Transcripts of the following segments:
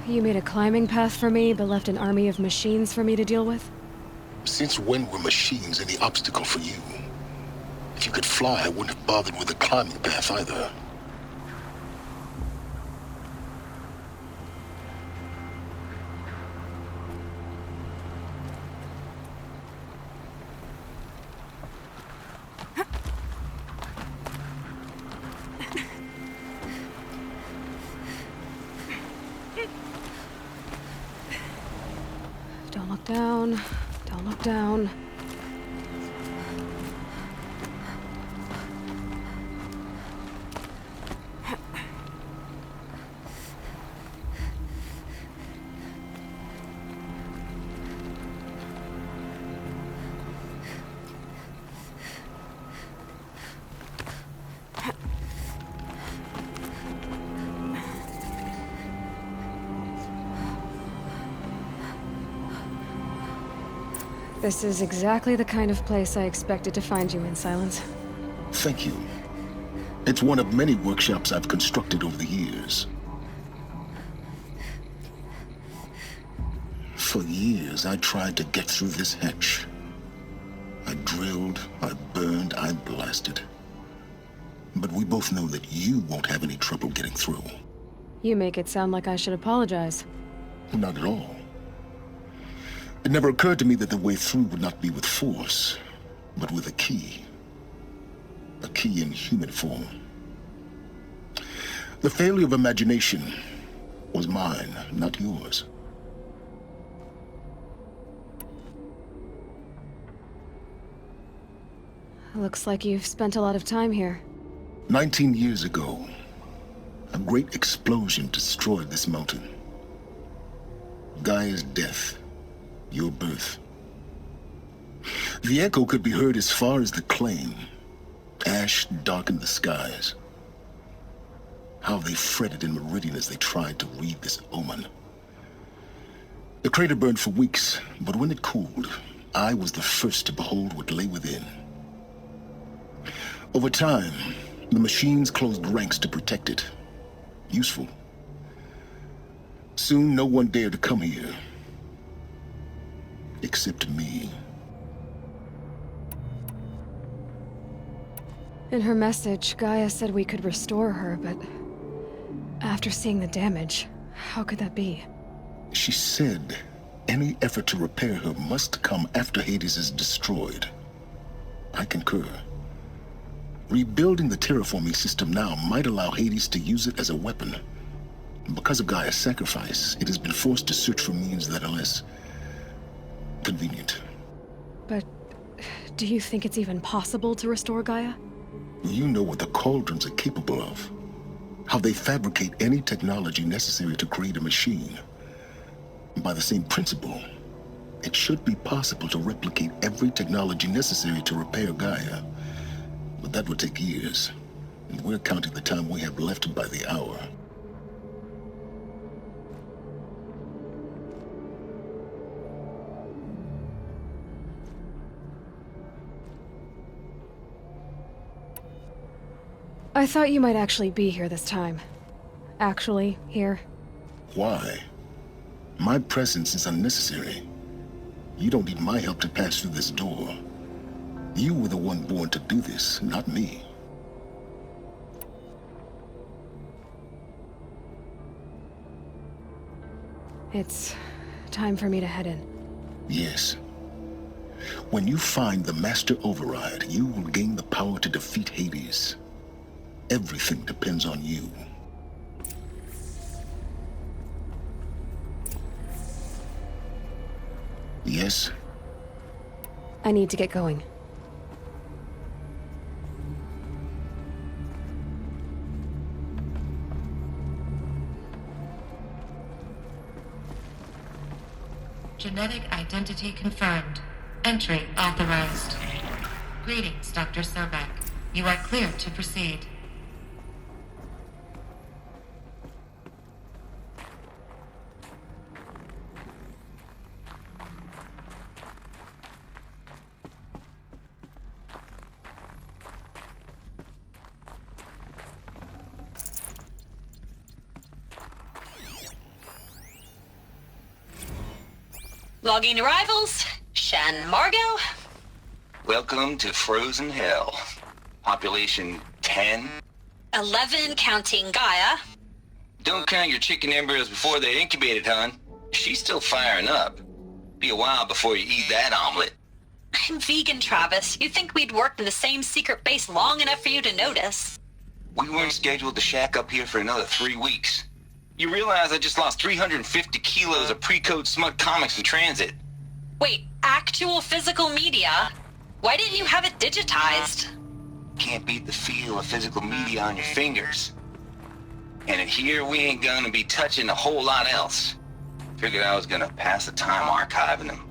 You made a climbing path for me, but left an army of machines for me to deal with? Since when were machines any obstacle for you? If you could fly, I wouldn't have bothered with the climbing path either. Don't look down. Don't look down. This is exactly the kind of place I expected to find you in, Silence. Thank you. It's one of many workshops I've constructed over the years. For years, I tried to get through this hatch. I drilled, I burned, I blasted. But we both know that you won't have any trouble getting through. You make it sound like I should apologize. Not at all. It never occurred to me that the way through would not be with force, but with a key. A key in human form. The failure of imagination was mine, not yours. Looks like you've spent a lot of time here. 19 years ago, a great explosion destroyed this mountain. Gaia's death. Your birth. The echo could be heard as far as the claim. Ash darkened the skies. How they fretted in Meridian as they tried to read this omen. The crater burned for weeks, but when it cooled, I was the first to behold what lay within. Over time, the machines closed ranks to protect it. Useful. Soon, no one dared to come here. Except me. In her message, Gaia said we could restore her, but after seeing the damage, how could that be? She said any effort to repair her must come after Hades is destroyed. I concur. Rebuilding the terraforming system now might allow Hades to use it as a weapon. Because of Gaia's sacrifice, it has been forced to search for means that are less convenient. But do you think it's even possible to restore Gaia? You know what the Cauldrons are capable of. How they fabricate any technology necessary to create a machine. By the same principle, it should be possible to replicate every technology necessary to repair Gaia. But that would take years, and we're counting the time we have left by the hour. I thought you might actually be here this time. Actually, here. Why? My presence is unnecessary. You don't need my help to pass through this door. You were the one born to do this, not me. It's time for me to head in. Yes. When you find the Master Override, you will gain the power to defeat Hades. Everything depends on you. Yes? I need to get going. Genetic identity confirmed. Entry authorized. Greetings, Dr. Sobek. You are cleared to proceed. Logging arrivals. Shen Margot. Welcome to Frozen Hell. Population 10. 11 counting Gaia. Don't count your chicken embryos before they're incubated, hon. She's still firing up. Be a while before you eat that omelet. I'm vegan, Travis. You'd think we'd worked in the same secret base long enough for you to notice. We weren't scheduled to shack up here for another 3 weeks. You realize I just lost 350 kilos of pre-code smut comics in transit. Wait, actual physical media? Why didn't you have it digitized? Can't beat the feel of physical media on your fingers. And in here, we ain't gonna be touching a whole lot else. Figured I was gonna pass the time archiving them.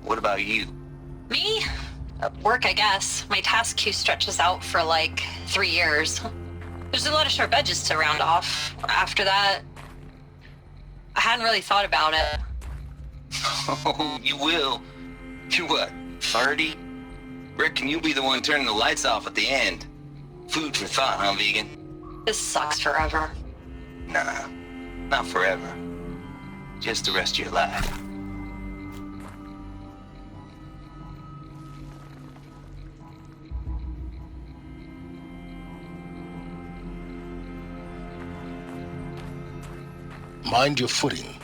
What about you? Me? Work, I guess. My task queue stretches out for like 3 years. There's a lot of sharp edges to round off. After that, I hadn't really thought about it. Oh, you will. You're what, 30? Reckon you'll be the one turning the lights off at the end. Food for thought, huh, vegan? This sucks forever. Nah, not forever. Just the rest of your life. Mind your footing.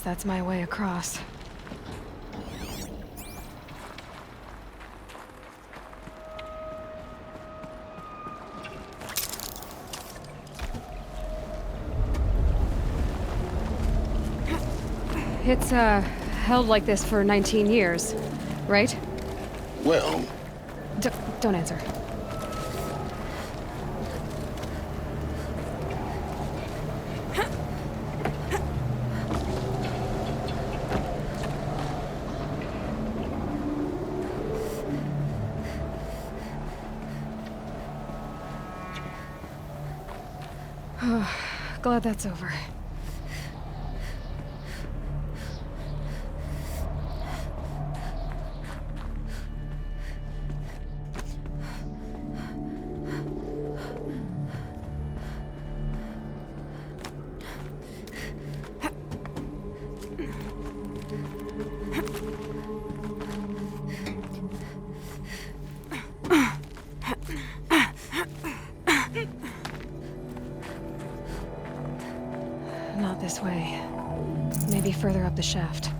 That's my way across. It's, held like this for 19 years, right? Well, Don't answer. Glad that's over. Not this way. Maybe further up the shaft.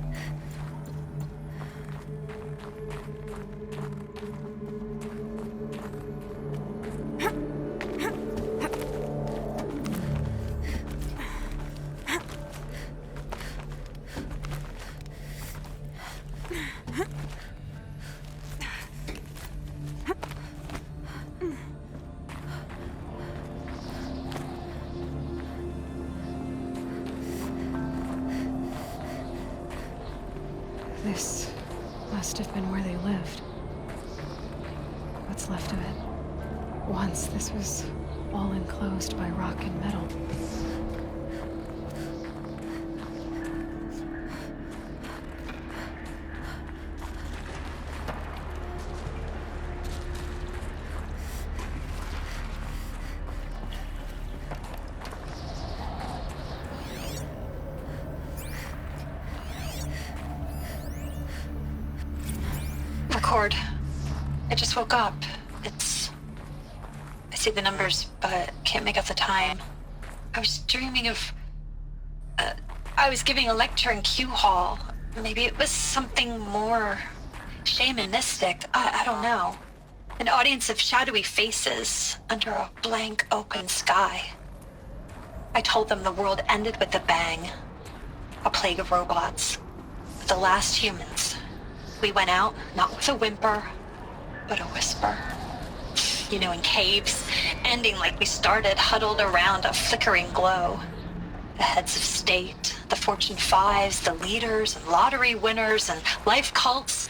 This must have been where they lived. What's left of it. Once this was all enclosed by rock and metal. cord. I just woke up. I see the numbers, but can't make out the time. I was dreaming of... I was giving a lecture in Q Hall. Maybe it was something more shamanistic. I don't know. An audience of shadowy faces under a blank open sky. I told them the world ended with a bang. A plague of robots. The last humans. We went out, not with a whimper, but a whisper. You know, in caves, ending like we started, huddled around a flickering glow. The heads of state, the Fortune 5s, the leaders and lottery winners and life cults,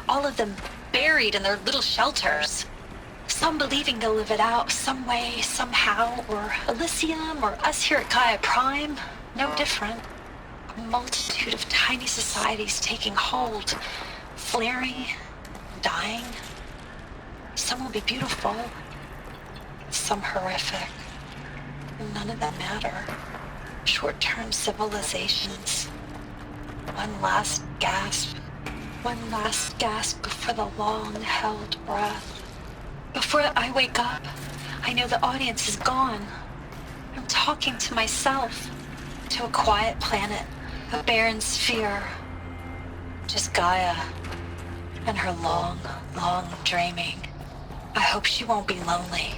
all of them buried in their little shelters. Some believing they'll live it out some way, somehow, or Elysium, or us here at Gaia Prime, no different. A multitude of tiny societies taking hold, flaring, dying. Some will be beautiful, some horrific. None of them matter. Short-term civilizations. One last gasp before the long-held breath. Before I wake up, I know the audience is gone. I'm talking to myself, to a quiet planet, a barren sphere. Just Gaia and her long, long dreaming. I hope she won't be lonely.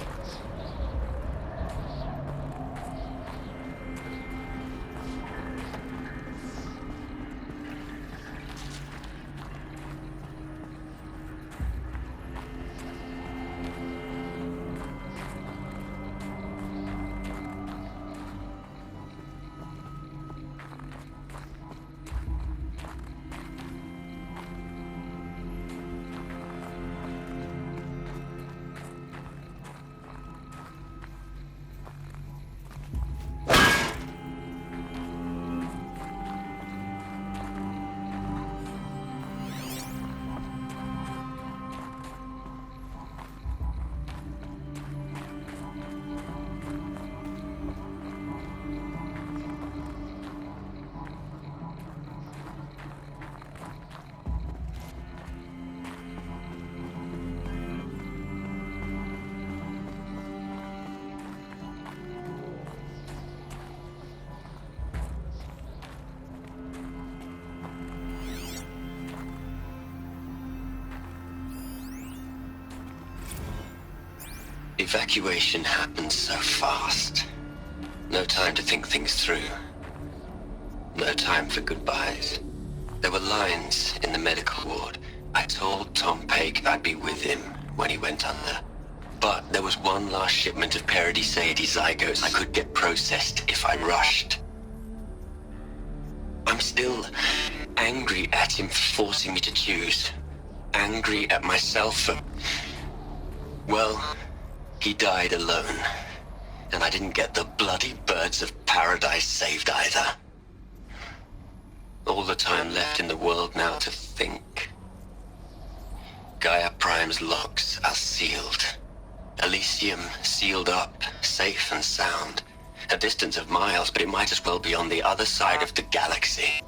Evacuation happened so fast. No time to think things through. No time for goodbyes. There were lines in the medical ward. I told Tom Paik I'd be with him when he went under. But there was one last shipment of Paradis-Sadie zygotes I could get processed if I rushed. I'm still angry at him for forcing me to choose. Angry at myself for... well... he died alone, and I didn't get the bloody birds of paradise saved either. All the time left in the world now to think. Gaia Prime's locks are sealed. Elysium sealed up, safe and sound. A distance of miles, but it might as well be on the other side of the galaxy.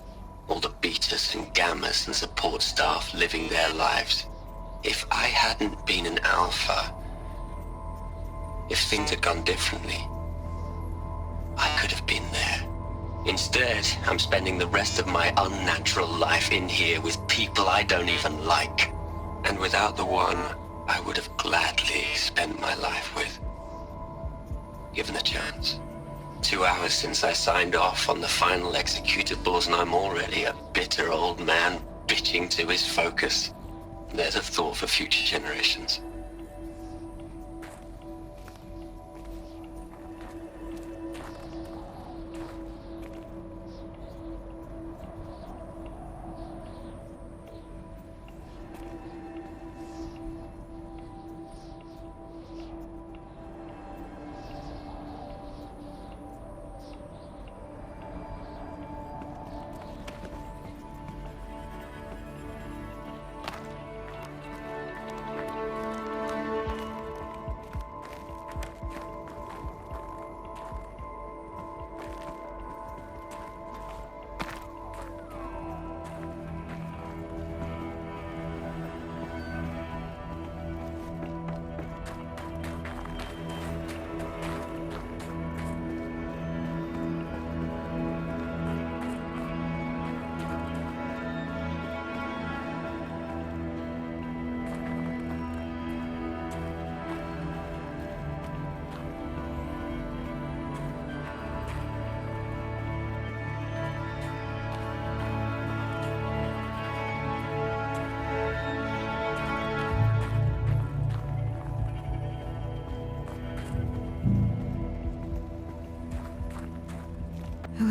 All the betas and gammas and support staff living their lives. If I hadn't been an alpha... if things had gone differently, I could have been there. Instead, I'm spending the rest of my unnatural life in here with people I don't even like. And without the one I would have gladly spent my life with. Given the chance. 2 hours since I signed off on the final executables, and I'm already a bitter old man bitching to his focus. There's a thought for future generations.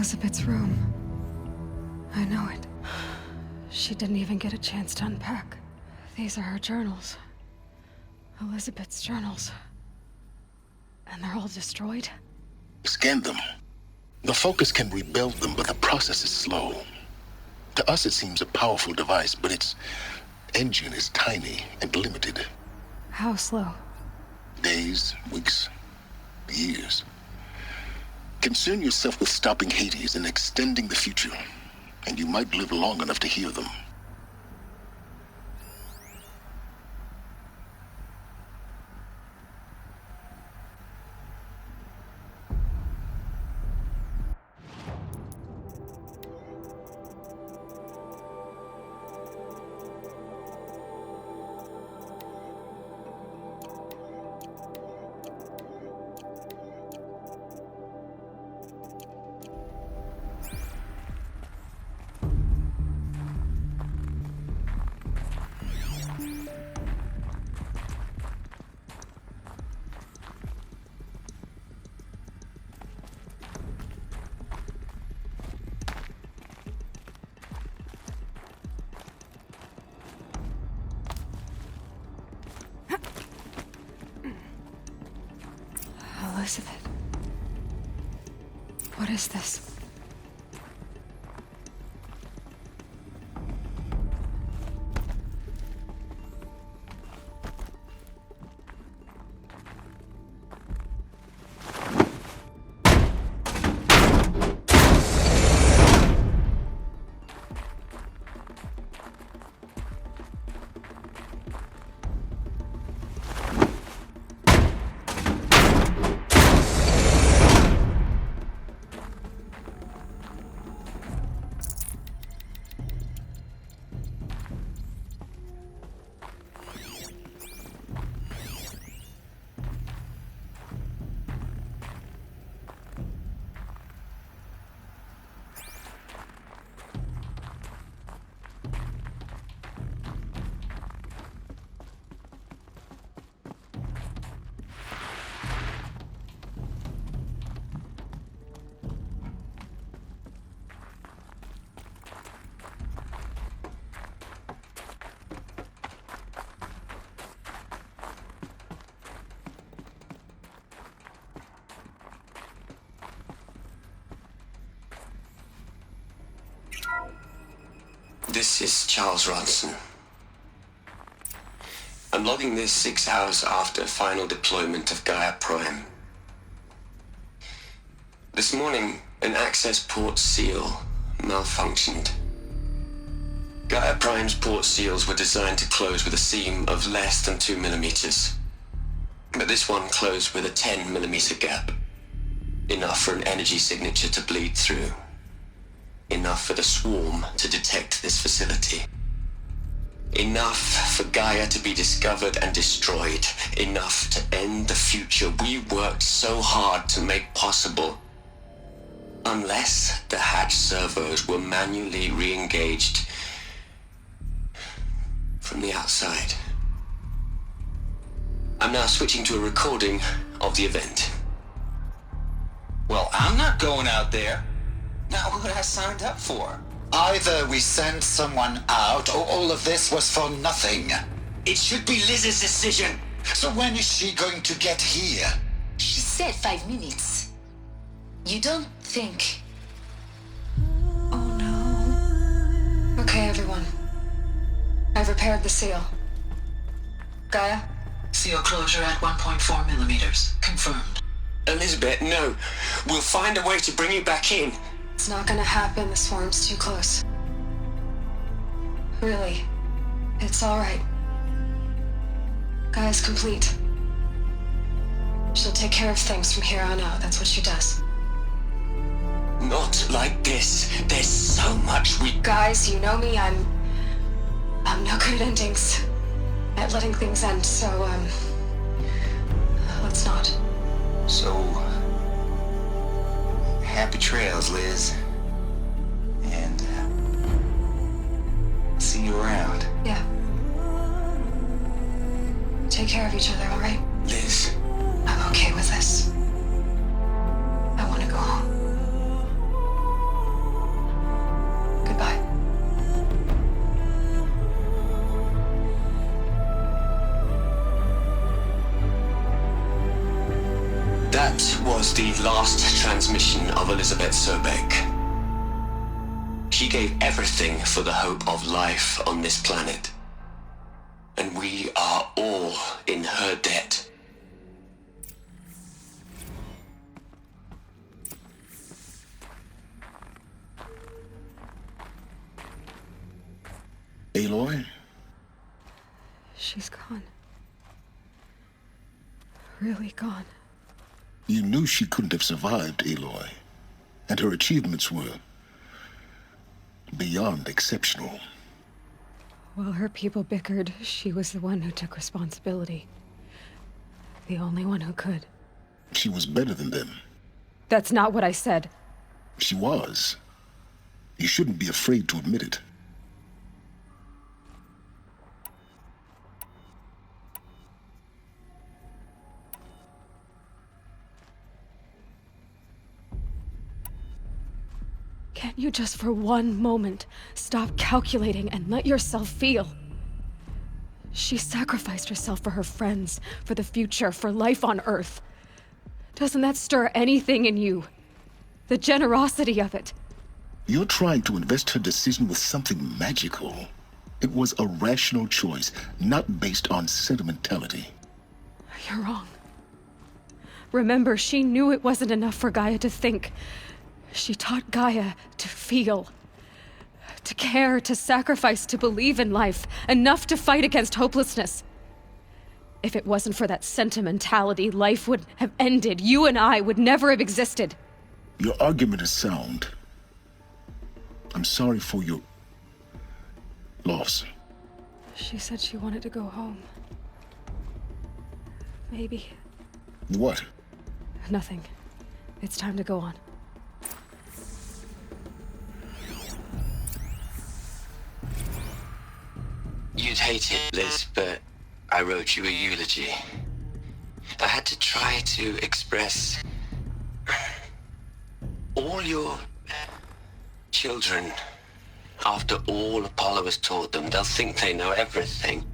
Elizabeth's room. I know it. She didn't even get a chance to unpack. These are her journals. Elizabeth's journals. And they're all destroyed? Scan them. The Focus can rebuild them, but the process is slow. To us, it seems a powerful device, but its engine is tiny and limited. How slow? Days, weeks, years. Concern yourself with stopping Hades and extending the future, and you might live long enough to hear them. Elizabeth. What is this? This is Charles Ronson. I'm logging this 6 hours after final deployment of Gaia Prime. This morning, an access port seal malfunctioned. Gaia Prime's port seals were designed to close with a seam of less than 2 millimeters. But this one closed with a 10 millimeter gap. Enough for an energy signature to bleed through. Enough for the swarm to detect this facility. Enough for Gaia to be discovered and destroyed. Enough to end the future we worked so hard to make possible. Unless the hatch servos were manually re-engaged from the outside. I'm now switching to a recording of the event. Well, I'm not going out there. Not what I signed up for. Either we send someone out, or all of this was for nothing. It should be Liz's decision. So when is she going to get here? She said 5 minutes. You don't think... Oh no. Okay, everyone. I've repaired the seal. Gaia? Seal closure at 1.4 millimeters. Confirmed. Elizabeth, no. We'll find a way to bring you back in. It's not gonna happen. The swarm's too close. Really. It's alright. Gaia's complete. She'll take care of things from here on out. That's what she does. Not like this. There's so much we... Guys, you know me. I'm no good at endings. At letting things end, so, let's not. So, happy trails, Liz. And, see you around. Yeah. Take care of each other, alright? Liz. I'm okay with this. I want to go home. That was the last transmission of Elizabeth Sobek. She gave everything for the hope of life on this planet. And we are all in her debt. Aloy? She's gone. Really gone. You knew she couldn't have survived, Aloy. And her achievements were beyond exceptional. While her people bickered, she was the one who took responsibility. The only one who could. She was better than them. That's not what I said. She was. You shouldn't be afraid to admit it. Can't you just for one moment stop calculating and let yourself feel? She sacrificed herself for her friends, for the future, for life on Earth. Doesn't that stir anything in you? The generosity of it. You're trying to invest her decision with something magical. It was a rational choice, not based on sentimentality. You're wrong. Remember, she knew it wasn't enough for Gaia to think. She taught Gaia to feel. To care, to sacrifice, to believe in life. Enough to fight against hopelessness. If it wasn't for that sentimentality, life would have ended. You and I would never have existed. Your argument is sound. I'm sorry for your loss. She said she wanted to go home. Maybe. What? Nothing. It's time to go on. You'd hate it, Liz, but I wrote you a eulogy. I had to try to express all your children. After all Apollo has taught them, they'll think they know everything.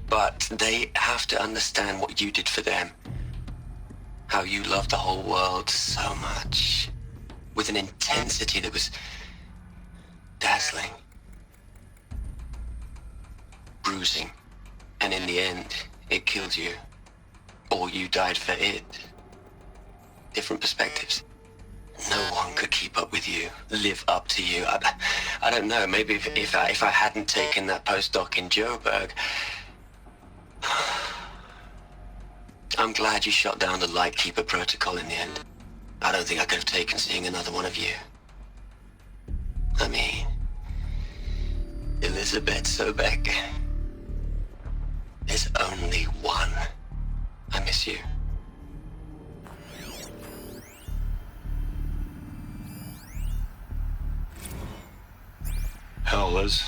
But they have to understand what you did for them. How you loved the whole world so much. With an intensity that was dazzling. Bruising. And in the end, it killed you. Or you died for it. Different perspectives. No one could keep up with you, live up to you. I don't know, maybe if I hadn't taken that postdoc in Joburg. I'm glad you shot down the Lightkeeper protocol in the end. I don't think I could have taken seeing another one of you. I mean, Elizabeth Sobek. There's only one. I miss you. Hell, Liz.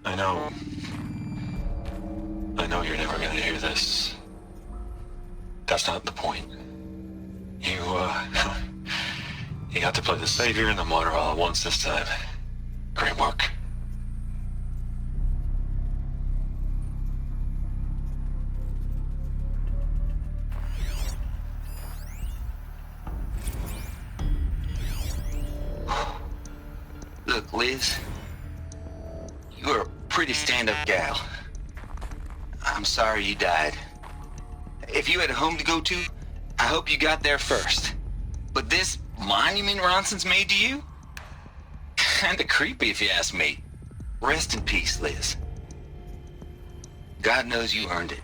I know you're never gonna hear this. That's not the point. You got to play the savior and the martyr all at once this time. Great work. Look, Liz, you're a pretty stand-up gal. I'm sorry you died. If you had a home to go to, I hope you got there first. But this monument Ronson's made to you? Kinda creepy if you ask me. Rest in peace, Liz. God knows you earned it.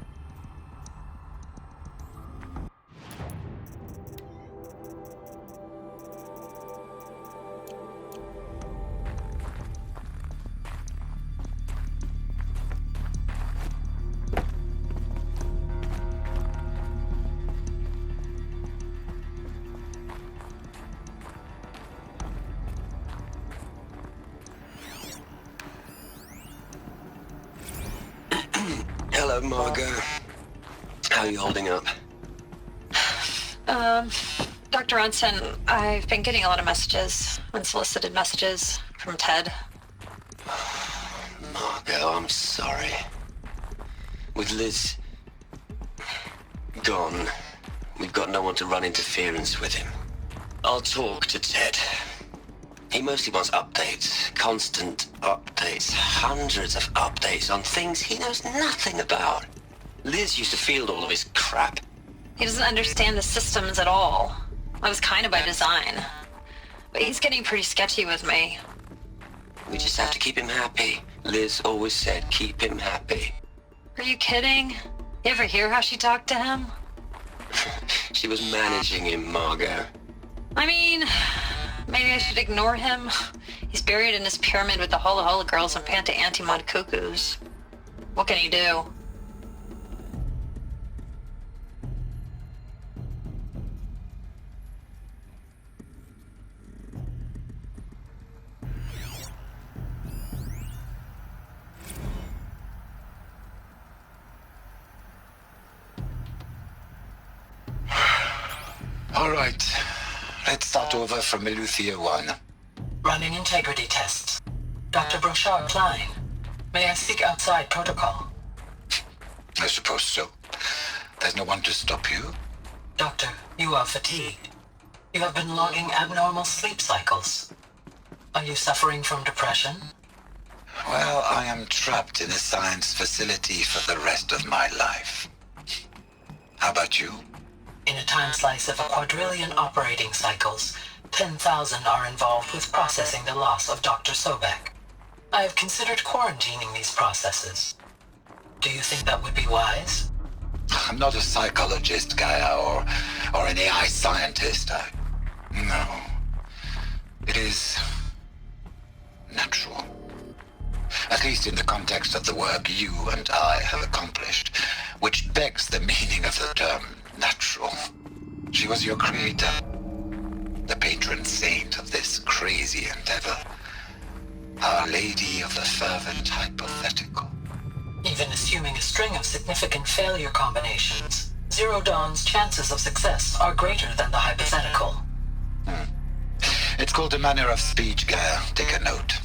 Hello, Margot. How are you holding up? Dr. Ronson, I've been getting a lot of messages, unsolicited messages from Ted. Margot, I'm sorry. With Liz gone, We've got no one to run interference with him. I'll talk to Ted. He mostly wants updates, constant updates, hundreds of updates on things he knows nothing about. Liz used to field all of his crap. He doesn't understand the systems at all. That was kind of by design. But he's getting pretty sketchy with me. We just have to keep him happy. Liz always said keep him happy. Are you kidding? You ever hear how she talked to him? She was managing him, Margot. I mean, maybe I should ignore him. He's buried in his pyramid with the Holla Holla girls and Panta Antimod cuckoos. What can he do? All right. Let's start over from Eleuthia 1. Running integrity tests. Dr. Brochard Klein. May I speak outside protocol? I suppose so. There's no one to stop you. Doctor, you are fatigued. You have been logging abnormal sleep cycles. Are you suffering from depression? Well, I am trapped in a science facility for the rest of my life. How about you? In a time slice of a quadrillion operating cycles, 10,000 are involved with processing the loss of Dr. Sobek. I have considered quarantining these processes. Do you think that would be wise? I'm not a psychologist, Gaia, or an AI scientist. No. It is natural. At least in the context of the work you and I have accomplished, which begs the meaning of the term natural. She was your creator, the patron saint of this crazy endeavor, Our Lady of the Fervent Hypothetical. Even assuming a string of significant failure combinations, Zero Dawn's chances of success are greater than the hypothetical. It's called a manner of speech, Gaia. Take a note.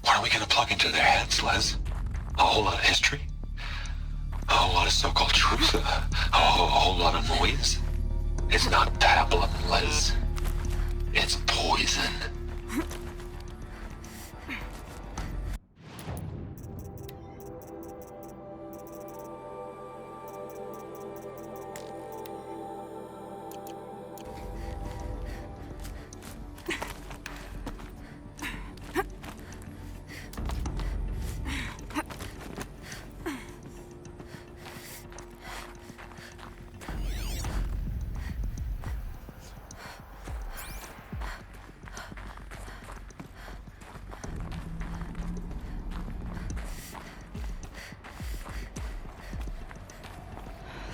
What are we gonna plug into their heads, Les? A whole lot of history? A whole lot of so-called truth? A whole lot of noise? It's not pablum, Les. It's poison.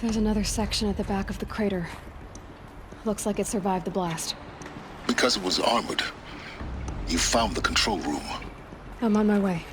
There's another section at the back of the crater. Looks like it survived the blast. Because it was armored, you found the control room. I'm on my way.